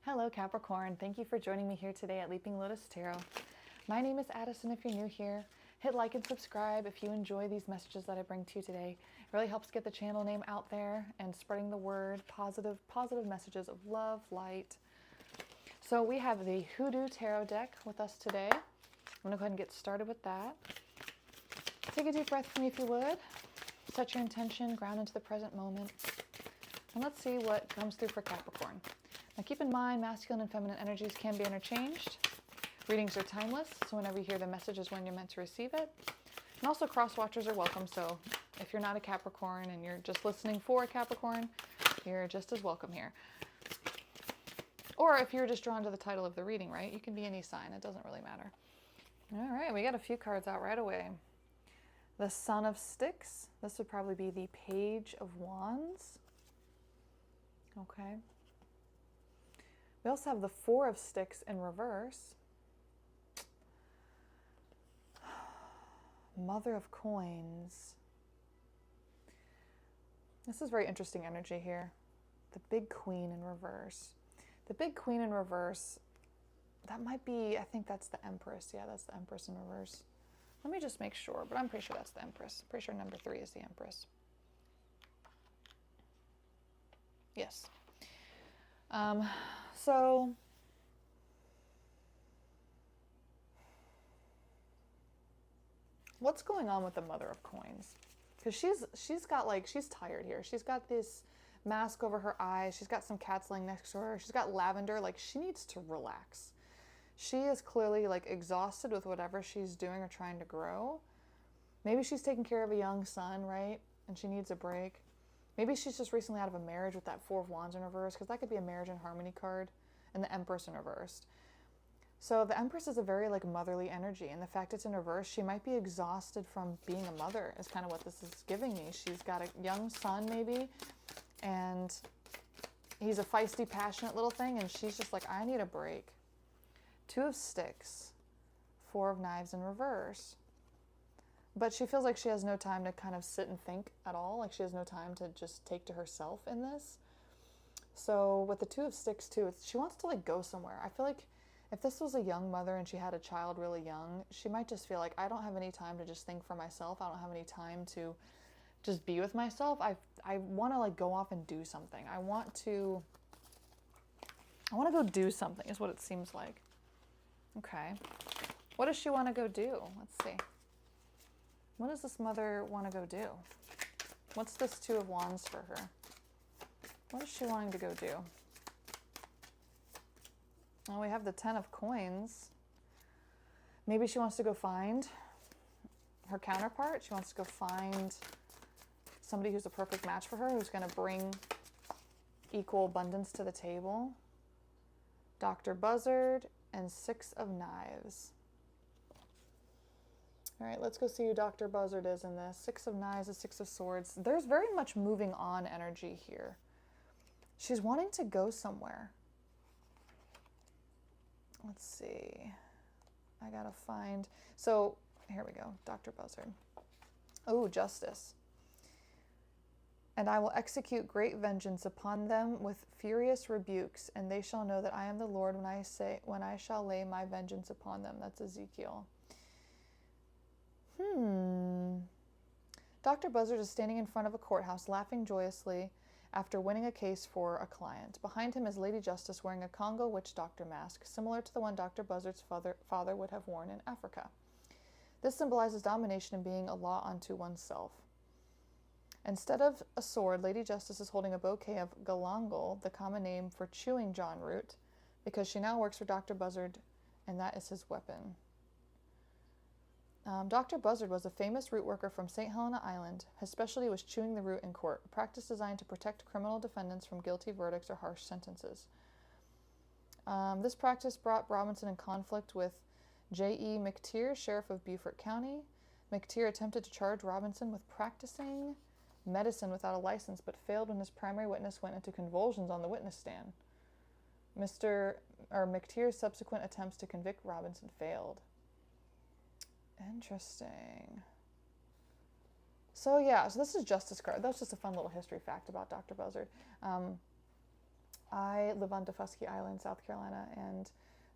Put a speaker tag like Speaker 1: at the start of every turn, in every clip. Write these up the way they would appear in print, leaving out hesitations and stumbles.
Speaker 1: Hello Capricorn, thank you for joining me here today at Leaping Lotus Tarot. My name is Addison if you're new here. Hit like and subscribe if you enjoy these messages that I bring to you today. It really helps get the channel name out there and spreading the word, positive messages of love, light. So we have the Hoodoo Tarot deck with us today. I'm going to go ahead and get started with that. Take a deep breath for me if you would. Set your intention, ground into the present moment. And let's see what comes through for Capricorn. Now keep in mind, masculine and feminine energies can be interchanged. Readings are timeless, so whenever you hear the message is when you're meant to receive it. And also cross-watchers are welcome, so if you're not a Capricorn and you're just listening for a Capricorn, you're just as welcome here. Or if you're just drawn to the title of the reading, right? You can be any sign, it doesn't really matter. All right, we got a few cards out right away. The Son of Sticks, this would probably be the Page of Wands. Okay. We also have the Four of Sticks in reverse. Mother of Coins. This is very interesting energy here. The Big Queen in reverse. The Big Queen in reverse, that might be, I think that's the Empress. Yeah, that's the Empress in reverse. Let me just make sure, but I'm pretty sure that's the Empress. Pretty sure number 3 is the Empress. Yes. So what's going on with the Mother of Coins? Because she's got like, she's tired here. She's got this mask over her eyes. She's got some cats laying next to her. She's got lavender. Like, she needs to relax. She is clearly like exhausted with whatever she's doing or trying to grow. Maybe she's taking care of a young son, right? And she needs a break. Maybe she's just recently out of a marriage with that Four of Wands in reverse, because that could be a marriage and harmony card, and the Empress in reversed. So the Empress is a very like motherly energy, and the fact it's in reverse, she might be exhausted from being a mother is kind of what this is giving me. She's got a young son maybe, and he's a feisty, passionate little thing, and she's just like, I need a break. Two of Sticks, Four of Knives in reverse. But she feels like she has no time to kind of sit and think at all. Like, she has no time to just take to herself in this. So with the Two of Sticks too, she wants to like go somewhere. I feel like if this was a young mother and she had a child really young, she might just feel like, I don't have any time to just think for myself. I don't have any time to just be with myself. I want to like go off and do something. I want to go do something is what it seems like. Okay. What does she want to go do? Let's see. What does this mother want to go do? What's this Two of Wands for her? What is she wanting to go do? Well, we have the Ten of Coins. Maybe she wants to go find her counterpart. She wants to go find somebody who's a perfect match for her, who's going to bring equal abundance to the table. Dr. Buzzard and Six of Knives. All right, let's go see who Dr. Buzzard is in this. Six of Knives, a Six of Swords. There's very much moving on energy here. She's wanting to go somewhere. Let's see. I gotta find. So here we go, Dr. Buzzard. Oh, Justice. And I will execute great vengeance upon them with furious rebukes, and they shall know that I am the Lord when I shall lay my vengeance upon them. That's Ezekiel. Dr. Buzzard is standing in front of a courthouse, laughing joyously after winning a case for a client. Behind him is Lady Justice wearing a Congo witch doctor mask, similar to the one Dr. Buzzard's father would have worn in Africa. This symbolizes domination and being a law unto oneself. Instead of a sword, Lady Justice is holding a bouquet of galangal, the common name for chewing John root, because she now works for Dr. Buzzard, and that is his weapon. Dr. Buzzard was a famous root worker from St. Helena Island. His specialty was chewing the root in court, a practice designed to protect criminal defendants from guilty verdicts or harsh sentences. This practice brought Robinson in conflict with J.E. McTeer, sheriff of Beaufort County. McTeer attempted to charge Robinson with practicing medicine without a license, but failed when his primary witness went into convulsions on the witness stand. McTeer's subsequent attempts to convict Robinson failed. Interesting. So yeah, so this is Justice card. That's just a fun little history fact about Dr. Buzzard. I live on Defusky Island, South Carolina, and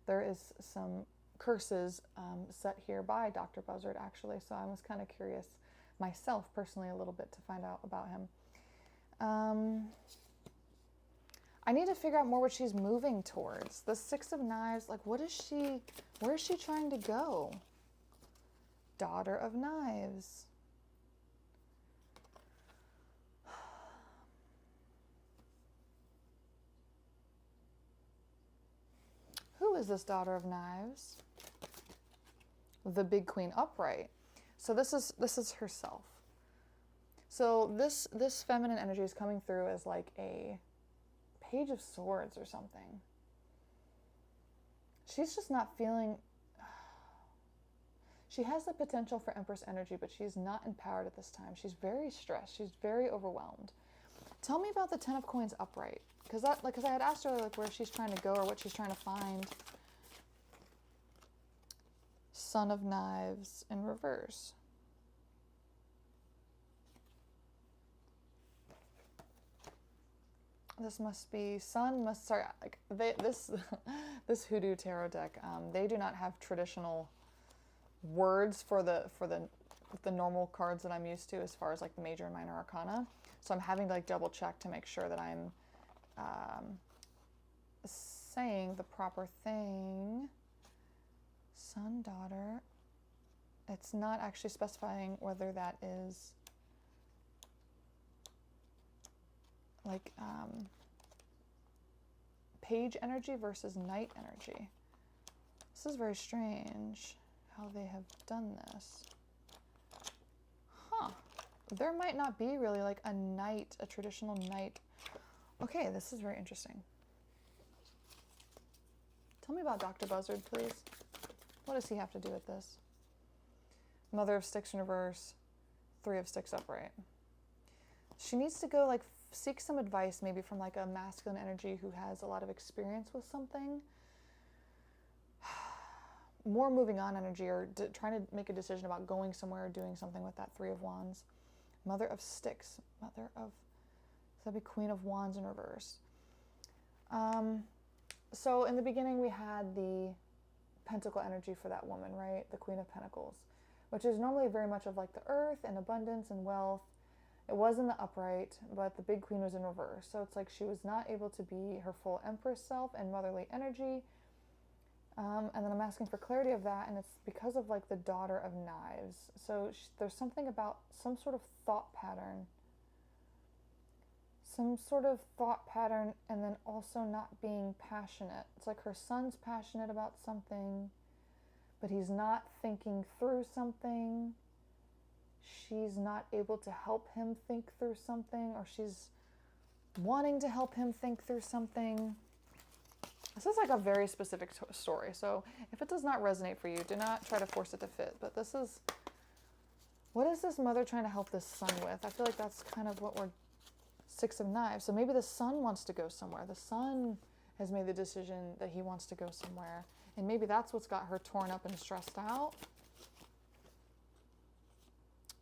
Speaker 1: there is some curses set here by Dr. Buzzard, actually. So I was kind of curious myself, personally, a little bit to find out about him. I need to figure out more what she's moving towards. The Six of Knives, like, where is she trying to go? Daughter of Knives. Who is this Daughter of Knives? The Big Queen upright. So this is herself. So this feminine energy is coming through as like a Page of Swords or something. She's just not feeling... She has the potential for Empress energy, but she's not empowered at this time. She's very stressed. She's very overwhelmed. Tell me about the Ten of Coins upright. Because I had asked her like where she's trying to go or what she's trying to find. Son of Knives in reverse. This must be this Hoodoo tarot deck. They do not have traditional words for the normal cards that I'm used to, as far as like the major and minor arcana. So I'm having to like double check to make sure that I'm saying the proper thing. Son, daughter. It's not actually specifying whether that is like page energy versus knight energy. This is very strange how they have done this. Huh. There might not be really like a knight, a traditional knight. Okay, this is very interesting. Tell me about Dr. Buzzard, please. What does he have to do with this? Mother of Sticks in reverse, Three of Sticks upright. She needs to go like seek some advice maybe from like a masculine energy who has a lot of experience with something. More moving on energy, or trying to make a decision about going somewhere or doing something with that Three of Wands. Mother of Sticks. So that'd be Queen of Wands in reverse. So in the beginning we had the Pentacle energy for that woman, right? The Queen of Pentacles, which is normally very much of like the earth and abundance and wealth. It was in the upright, but the Big Queen was in reverse. So it's like she was not able to be her full Empress self and motherly energy. And then I'm asking for clarity of that, and it's because of like the Daughter of Knives. So there's something about some sort of thought pattern. And then also not being passionate. It's like her son's passionate about something, but he's not thinking through something. She's not able to help him think through something, or she's wanting to help him think through something. This is like a very specific story, so if it does not resonate for you, do not try to force it to fit. But this is, what is this mother trying to help this son with? I feel like that's kind of what we're, Six of Knives. So maybe the son wants to go somewhere. The son has made the decision that he wants to go somewhere, and maybe that's what's got her torn up and stressed out.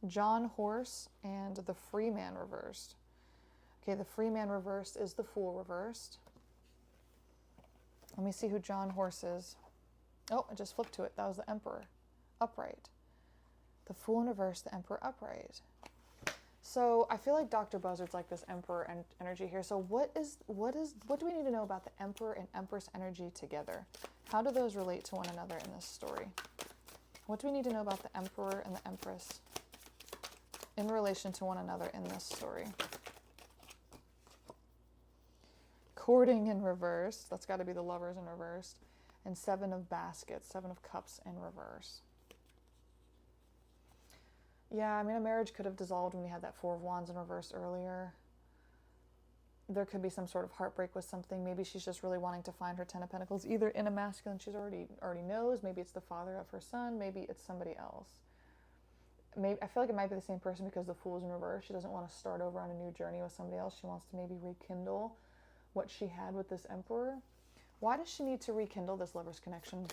Speaker 1: John Horse and the Free Man reversed. Okay, the Free Man reversed is the Fool reversed. Let me see who John Horse is. Oh, I just flipped to it. That was the Emperor upright. The Fool in reverse, the Emperor upright. So I feel like Dr. Buzzard's like this Emperor energy here. So what do we need to know about the Emperor and Empress energy together? How do those relate to one another in this story? What do we need to know about the Emperor and the Empress in relation to one another in this story? Courting in reverse. That's got to be the Lovers in reverse. And Seven of Baskets, Seven of Cups in reverse. Yeah, I mean, a marriage could have dissolved when we had that Four of Wands in reverse earlier. There could be some sort of heartbreak with something. Maybe she's just really wanting to find her Ten of Pentacles, either in a masculine she's already knows. Maybe it's the father of her son. Maybe it's somebody else. Maybe I feel like it might be the same person because the Fool's in reverse. She doesn't want to start over on a new journey with somebody else. She wants to maybe rekindle what she had with this Emperor. Why does she need to rekindle this Lover's connection?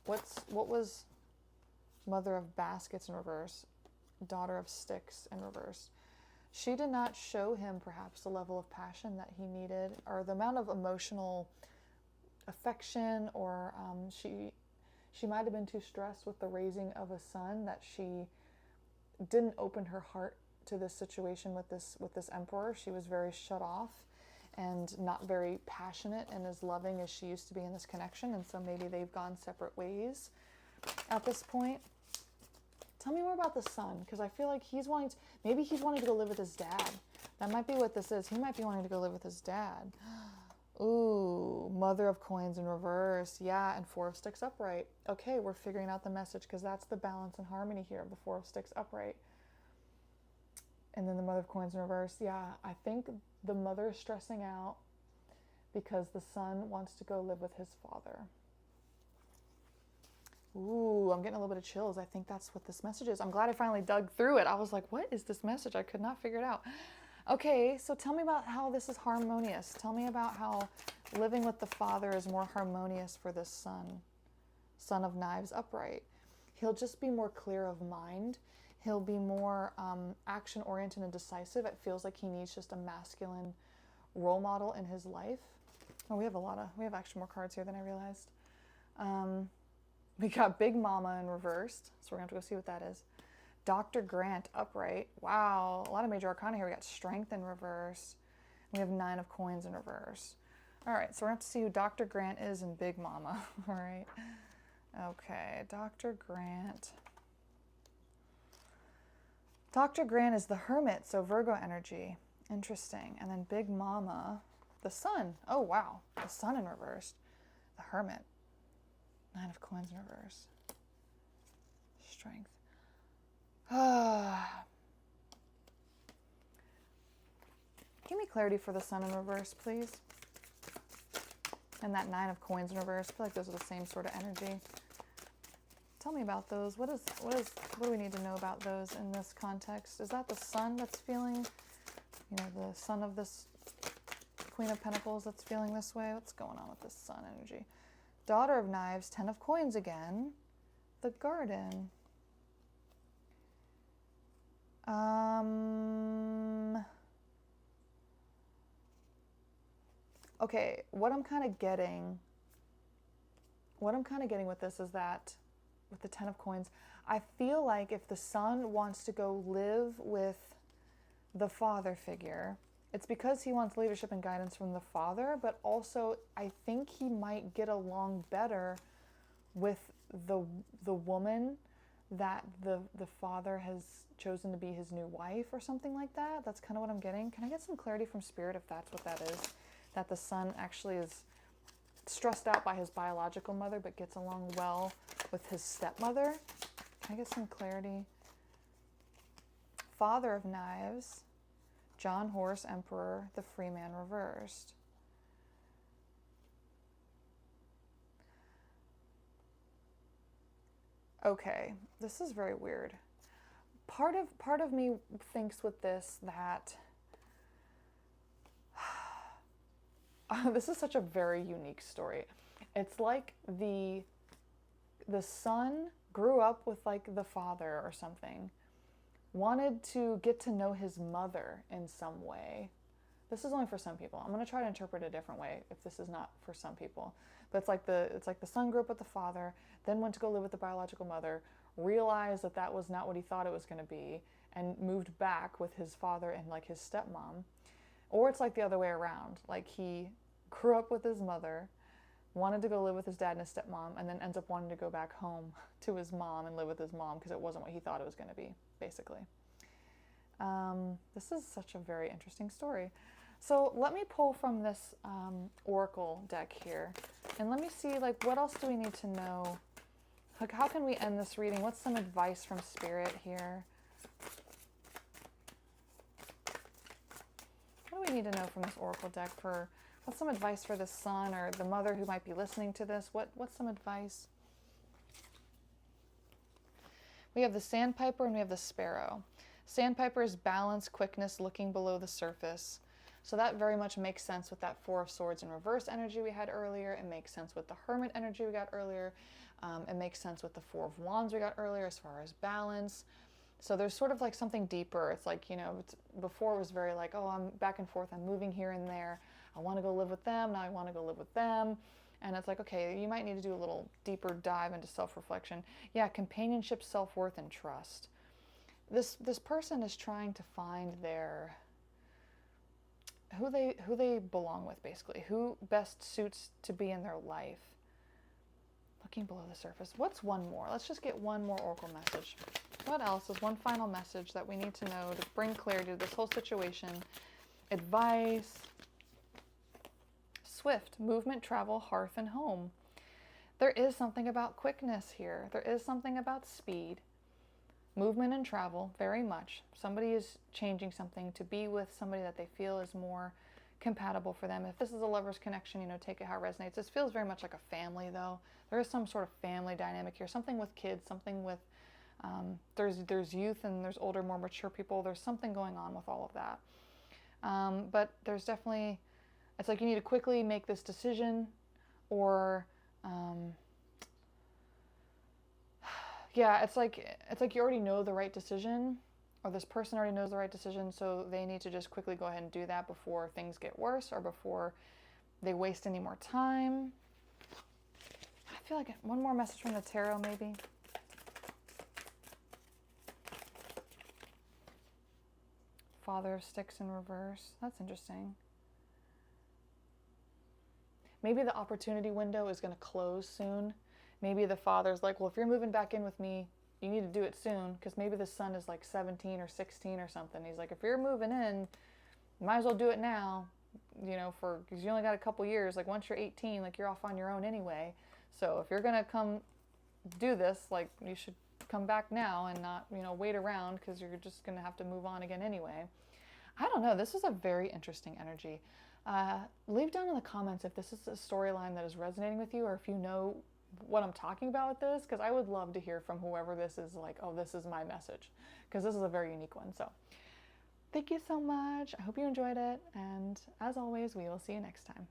Speaker 1: What was Mother of Baskets in reverse? Daughter of Sticks in reverse. She did not show him perhaps the level of passion that he needed, or the amount of emotional affection, or she might have been too stressed with the raising of a son that she didn't open her heart to this situation with this emperor. She was very shut off and not very passionate and as loving as she used to be in this connection, and so maybe they've gone separate ways at this point. Tell me more about the son, because I feel like maybe he's wanting to go live with his dad. That might be what this is. He might be wanting to go live with his dad. Ooh, Mother of Coins in reverse. Yeah, and Four of Sticks upright. Okay, we're figuring out the message, because that's the balance and harmony here of the Four of Sticks upright. And then the Mother of Coins in reverse. Yeah, I think the mother is stressing out because the son wants to go live with his father. Ooh, I'm getting a little bit of chills. I think that's what this message is. I'm glad I finally dug through it. I was like, what is this message? I could not figure it out. Okay, so tell me about how this is harmonious. Tell me about how living with the father is more harmonious for this son. Son of Knives upright. He'll just be more clear of mind. He'll be more action-oriented and decisive. It feels like he needs just a masculine role model in his life. Oh, we have actually more cards here than I realized. We got Big Mama in reversed, so we're going to have to go see what that is. Dr. Grant upright. Wow, a lot of major arcana here. We got Strength in reverse. We have 9 of Coins in reverse. All right, so we're going to have to see who Dr. Grant is in Big Mama. All right. Okay, Dr. Grant. Dr. Grant is the Hermit, so Virgo energy. Interesting. And then Big Mama, the Sun. Oh, wow. The Sun in reverse. The Hermit. 9 of Coins in reverse. Strength. Give me clarity for the Sun in reverse, please. And that 9 of Coins in reverse. I feel like those are the same sort of energy. Tell me about those. What do we need to know about those in this context? Is that the Sun that's feeling, the Sun of this Queen of Pentacles that's feeling this way? What's going on with this Sun energy? Daughter of Knives, 10 of Coins again. The Garden. Okay, what I'm kind of getting with this is that with the 10 of Coins, I feel like if the son wants to go live with the father figure, it's because he wants leadership and guidance from the father, but also I think he might get along better with the woman that the father has chosen to be his new wife or something like that. That's kind of what I'm getting. Can I get some clarity from Spirit if that's what that is? That the son actually is stressed out by his biological mother but gets along well with his stepmother. Can I get some clarity? Father of Knives, John Horse Emperor, the Freeman reversed. Okay, this is very weird. Part of me thinks with this that this is such a very unique story. It's like the son grew up with like the father or something, wanted to get to know his mother in some way. This is only for some people. I'm going to try to interpret it a different way if this is not for some people. But it's like the son grew up with the father, then went to go live with the biological mother, realized that that was not what he thought it was going to be, and moved back with his father and like his stepmom. Or it's like the other way around. Like he grew up with his mother, wanted to go live with his dad and his stepmom, and then ends up wanting to go back home to his mom and live with his mom because it wasn't what he thought it was going to be, basically. This is such a very interesting story. So let me pull from this oracle deck here, and let me see, like, what else do we need to know? Like, how can we end this reading? What's some advice from Spirit here? What do we need to know from this oracle deck for, what's some advice for the son or the mother who might be listening to this? What's some advice? We have the Sandpiper and we have the Sparrow. Sandpiper is balance, quickness, looking below the surface. So that very much makes sense with that Four of Swords in reverse energy we had earlier. It makes sense with the Hermit energy we got earlier. It makes sense with the Four of Wands we got earlier as far as balance. So there's sort of like something deeper. It's like, before it was very like, oh, I'm back and forth, I'm moving here and there. I want to go live with them, now I want to go live with them. And it's like, okay, you might need to do a little deeper dive into self-reflection. Yeah, companionship, self-worth, and trust. This person is trying to find their who they belong with, basically. Who best suits to be in their life. Looking below the surface. What's one more? Let's just get one more oracle message. What else is one final message that we need to know to bring clarity to this whole situation? Advice. Swift, movement, travel, hearth, and home. There is something about quickness here. There is something about speed. Movement and travel, very much. Somebody is changing something to be with somebody that they feel is more compatible for them. If this is a lover's connection, take it how it resonates. This feels very much like a family, though. There is some sort of family dynamic here. Something with kids, something with, there's youth and there's older, more mature people. There's something going on with all of that. But there's definitely, it's like you need to quickly make this decision, or yeah, it's like you already know the right decision, or this person already knows the right decision, so they need to just quickly go ahead and do that before things get worse or before they waste any more time. I feel like one more message from the tarot, maybe. Father of Sticks in reverse. That's interesting. Maybe the opportunity window is going to close soon. Maybe the father's like, well, if you're moving back in with me, you need to do it soon, because maybe the son is like 17 or 16 or something. He's like, if you're moving in, you might as well do it now, because you only got a couple years. Like, once you're 18, like, you're off on your own anyway. So if you're going to come do this, like, you should come back now and not, wait around, because you're just going to have to move on again anyway. I don't know. This is a very interesting energy. Leave down in the comments if this is a storyline that is resonating with you, or if you know what I'm talking about with this, because I would love to hear from whoever this is, like, oh, this is my message, because this is a very unique one. So thank you so much. I hope you enjoyed it, and as always, we will see you next time.